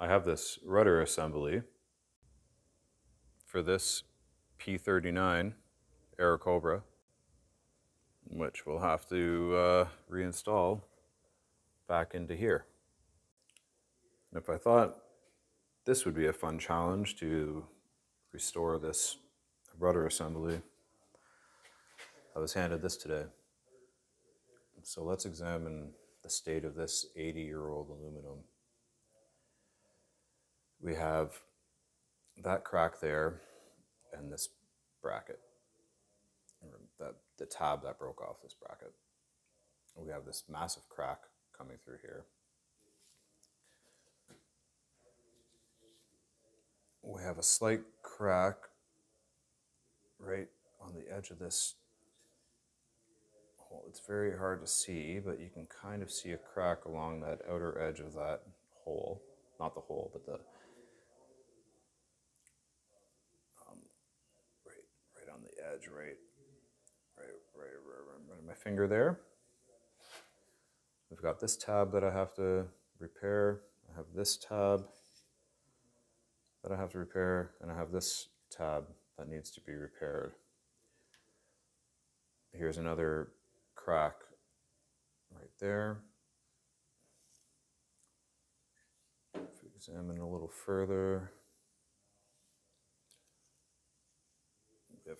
I have this rudder assembly for this P-39 Airacobra, which we'll have to reinstall back into here. And if I thought this would be a fun challenge to restore this rudder assembly, I was handed this today. So let's examine the state of this 80-year-old aluminum. We have that crack there and this bracket, the tab that broke off this bracket. We have this massive crack coming through here. We have a slight crack right on the edge of this hole. It's very hard to see, but you can kind of see a crack along that outer edge of that hole. Not the hole, but the right on the edge, right my finger there. We've got this tab that I have to repair. I have this tab that I have to repair, and I have this tab that needs to be repaired. Here's another crack right there. If we examine a little further, we have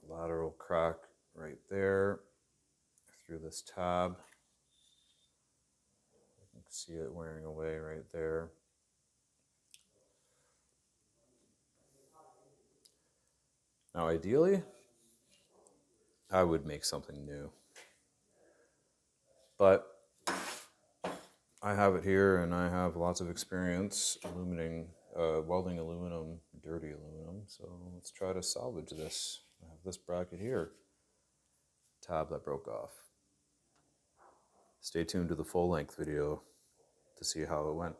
a lateral crack right there through this tab. You can see it wearing away right there. Now, ideally, I would make something new, but I have it here and I have lots of experience welding aluminum, dirty aluminum, so let's try to salvage this. I have this bracket here, tab that broke off. Stay tuned to the full-length video to see how it went.